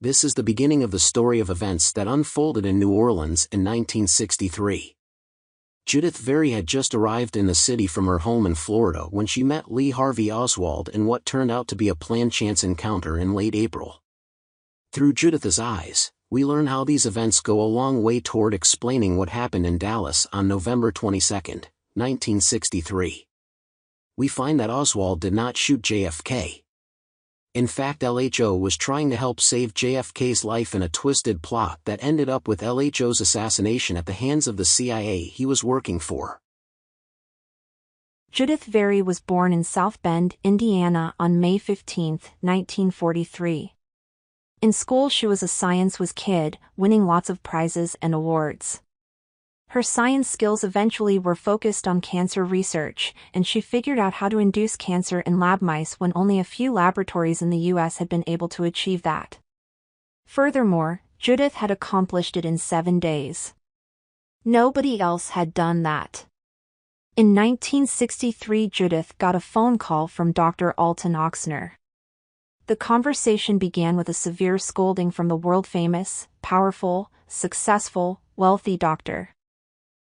This is the beginning of the story of events that unfolded in New Orleans in 1963. Judyth Vary had just arrived in the city from her home in Florida when she met Lee Harvey Oswald in what turned out to be a planned chance encounter in late April. Through Judyth's eyes, we learn how these events go a long way toward explaining what happened in Dallas on November 22, 1963. We find that Oswald did not shoot JFK. In fact, LHO was trying to help save JFK's life in a twisted plot that ended up with LHO's assassination at the hands of the CIA he was working for. Judyth Vary was born in South Bend, Indiana on May 15, 1943. In school she was a science whiz kid, winning lots of prizes and awards. Her science skills eventually were focused on cancer research, and she figured out how to induce cancer in lab mice when only a few laboratories in the US had been able to achieve that. Furthermore, Judyth had accomplished it in 7 days. Nobody else had done that. In 1963, Judyth got a phone call from Dr. Alton Ochsner. The conversation began with a severe scolding from the world-famous, powerful, successful, wealthy doctor.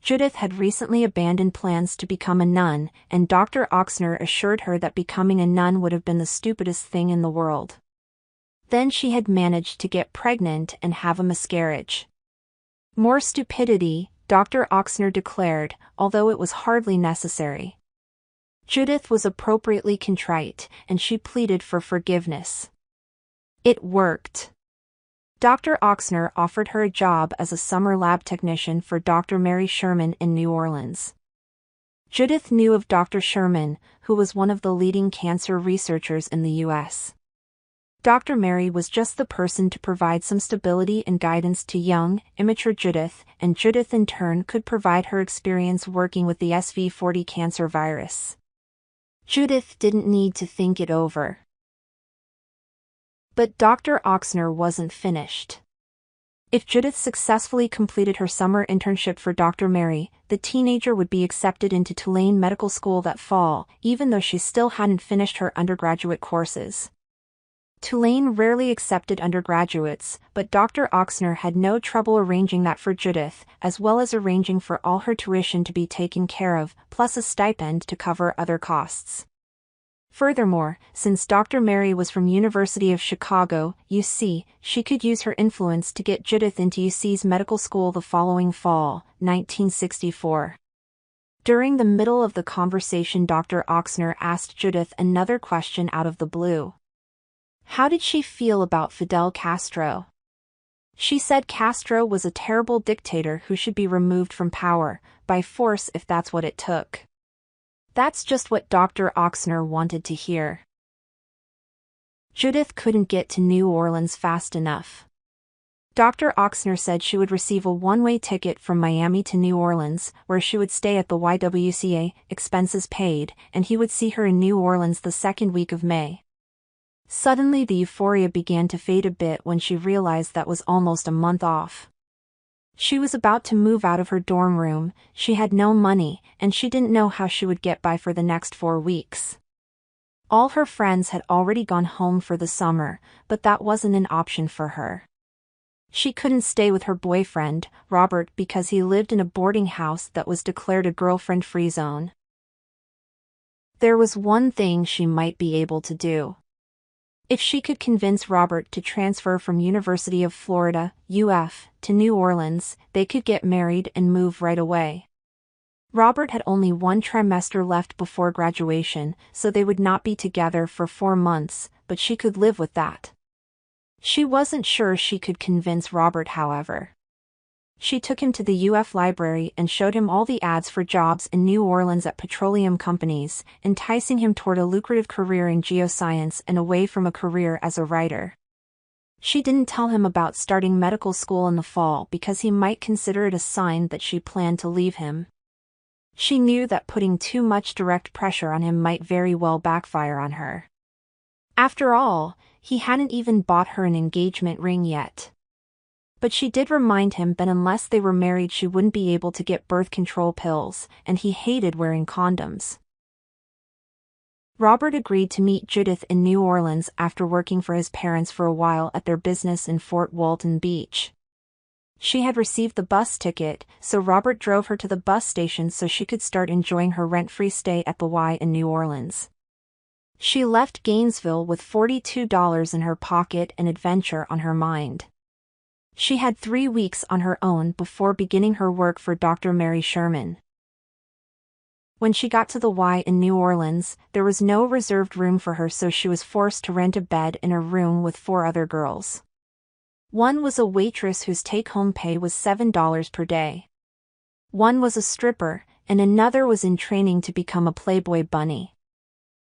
Judyth had recently abandoned plans to become a nun, and Dr. Ochsner assured her that becoming a nun would have been the stupidest thing in the world. Then she had managed to get pregnant and have a miscarriage. More stupidity, Dr. Ochsner declared, although it was hardly necessary. Judyth was appropriately contrite, and she pleaded for forgiveness. It worked. Dr. Ochsner offered her a job as a summer lab technician for Dr. Mary Sherman in New Orleans. Judyth knew of Dr. Sherman, who was one of the leading cancer researchers in the U.S. Dr. Mary was just the person to provide some stability and guidance to young, immature Judyth, and Judyth in turn could provide her experience working with the SV40 cancer virus. Judyth didn't need to think it over. But Dr. Ochsner wasn't finished. If Judyth successfully completed her summer internship for Dr. Mary, the teenager would be accepted into Tulane Medical School that fall, even though she still hadn't finished her undergraduate courses. Tulane rarely accepted undergraduates, but Dr. Ochsner had no trouble arranging that for Judyth, as well as arranging for all her tuition to be taken care of, plus a stipend to cover other costs. Furthermore, since Dr. Mary was from University of Chicago, UC, she could use her influence to get Judyth into UC's medical school the following fall, 1964. During the middle of the conversation, Dr. Ochsner asked Judyth another question out of the blue. How did she feel about Fidel Castro? She said Castro was a terrible dictator who should be removed from power, by force if that's what it took. That's just what Dr. Ochsner wanted to hear. Judyth couldn't get to New Orleans fast enough. Dr. Ochsner said she would receive a one-way ticket from Miami to New Orleans, where she would stay at the YWCA, expenses paid, and he would see her in New Orleans the second week of May. Suddenly the euphoria began to fade a bit when she realized that was almost a month off. She was about to move out of her dorm room, she had no money, and she didn't know how she would get by for the next 4 weeks. All her friends had already gone home for the summer, but that wasn't an option for her. She couldn't stay with her boyfriend, Robert, because he lived in a boarding house that was declared a girlfriend-free zone. There was one thing she might be able to do. If she could convince Robert to transfer from University of Florida, UF, to New Orleans, they could get married and move right away. Robert had only 1 trimester left before graduation, so they would not be together for 4 months, but she could live with that. She wasn't sure she could convince Robert, however. She took him to the UF library and showed him all the ads for jobs in New Orleans at petroleum companies, enticing him toward a lucrative career in geoscience and away from a career as a writer. She didn't tell him about starting medical school in the fall because he might consider it a sign that she planned to leave him. She knew that putting too much direct pressure on him might very well backfire on her. After all, he hadn't even bought her an engagement ring yet. But she did remind him that unless they were married she wouldn't be able to get birth control pills, and he hated wearing condoms. Robert agreed to meet Judyth in New Orleans after working for his parents for a while at their business in Fort Walton Beach. She had received the bus ticket, so Robert drove her to the bus station so she could start enjoying her rent-free stay at the Y in New Orleans. She left Gainesville with $42 in her pocket and adventure on her mind. She had 3 weeks on her own before beginning her work for Dr. Mary Sherman. When she got to the Y in New Orleans, there was no reserved room for her, so she was forced to rent a bed in a room with 4 other girls. One was a waitress whose take-home pay was $7 per day. One was a stripper, and another was in training to become a Playboy bunny.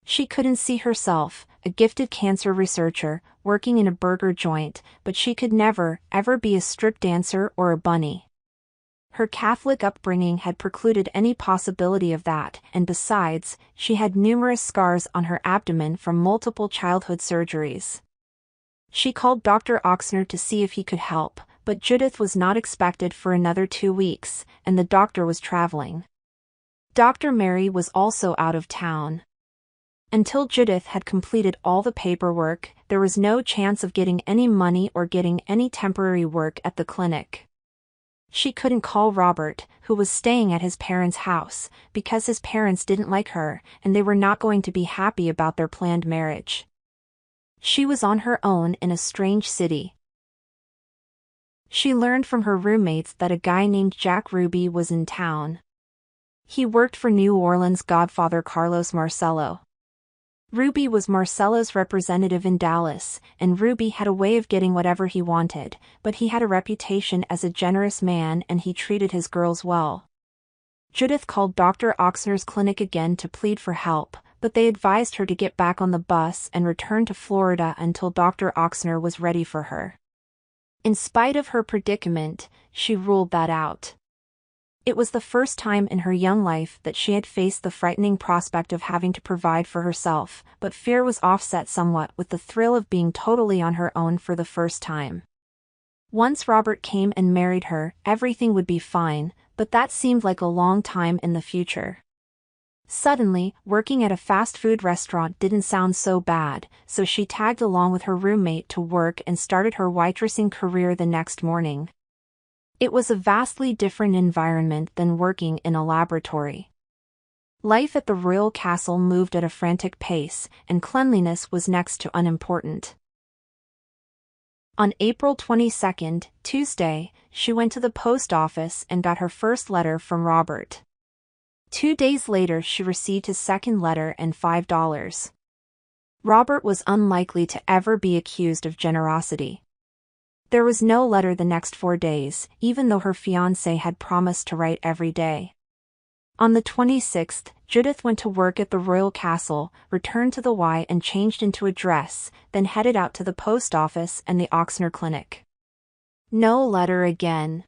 She couldn't see herself, a gifted cancer researcher, working in a burger joint, but she could never, ever be a strip dancer or a bunny. Her Catholic upbringing had precluded any possibility of that, and besides, she had numerous scars on her abdomen from multiple childhood surgeries. She called Dr. Ochsner to see if he could help, but Judyth was not expected for another 2 weeks, and the doctor was traveling. Dr. Mary was also out of town. Until Judyth had completed all the paperwork, there was no chance of getting any money or getting any temporary work at the clinic. She couldn't call Robert, who was staying at his parents' house, because his parents didn't like her, and they were not going to be happy about their planned marriage. She was on her own in a strange city. She learned from her roommates that a guy named Jack Ruby was in town. He worked for New Orleans godfather Carlos Marcello. Ruby was Marcello's representative in Dallas, and Ruby had a way of getting whatever he wanted, but he had a reputation as a generous man and he treated his girls well. Judyth called Dr. Ochsner's clinic again to plead for help, but they advised her to get back on the bus and return to Florida until Dr. Ochsner was ready for her. In spite of her predicament, she ruled that out. It was the first time in her young life that she had faced the frightening prospect of having to provide for herself, but fear was offset somewhat with the thrill of being totally on her own for the first time. Once Robert came and married her, everything would be fine, but that seemed like a long time in the future. Suddenly, working at a fast food restaurant didn't sound so bad, so she tagged along with her roommate to work and started her waitressing career the next morning. It was a vastly different environment than working in a laboratory. Life at the royal castle moved at a frantic pace, and cleanliness was next to unimportant. On April 22, Tuesday, she went to the post office and got her first letter from Robert. 2 days later she received his second letter and $5. Robert was unlikely to ever be accused of generosity. There was no letter the next 4 days, even though her fiancé had promised to write every day. On the 26th, Judyth went to work at the royal castle, returned to the Y and changed into a dress, then headed out to the post office and the Ochsner clinic. No letter again.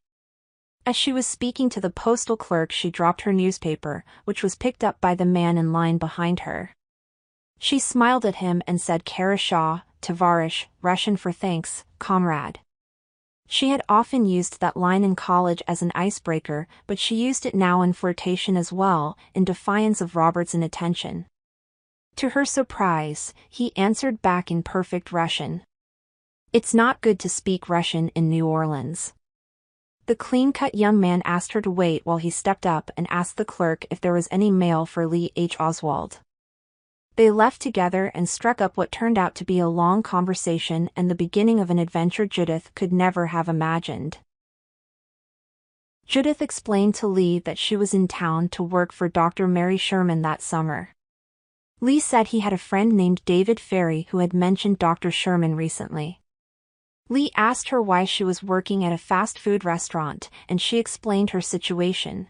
As she was speaking to the postal clerk, she dropped her newspaper, which was picked up by the man in line behind her. She smiled at him and said Karasha, Tovarish, Russian for thanks, comrade. She had often used that line in college as an icebreaker, but she used it now in flirtation as well, in defiance of Robert's inattention. To her surprise, he answered back in perfect Russian. It's not good to speak Russian in New Orleans. The clean-cut young man asked her to wait while he stepped up and asked the clerk if there was any mail for Lee H. Oswald. They left together and struck up what turned out to be a long conversation and the beginning of an adventure Judyth could never have imagined. Judyth explained to Lee that she was in town to work for Dr. Mary Sherman that summer. Lee said he had a friend named David Ferry who had mentioned Dr. Sherman recently. Lee asked her why she was working at a fast food restaurant, and she explained her situation.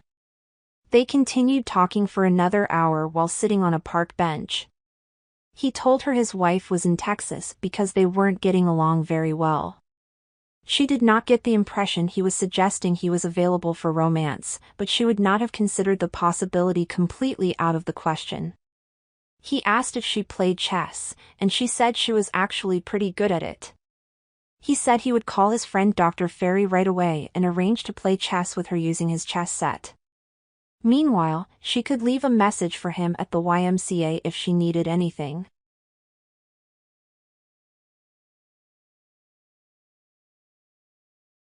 They continued talking for another hour while sitting on a park bench. He told her his wife was in Texas because they weren't getting along very well. She did not get the impression he was suggesting he was available for romance, but she would not have considered the possibility completely out of the question. He asked if she played chess, and she said she was actually pretty good at it. He said he would call his friend Dr. Ferry right away and arrange to play chess with her using his chess set. Meanwhile, she could leave a message for him at the YMCA if she needed anything.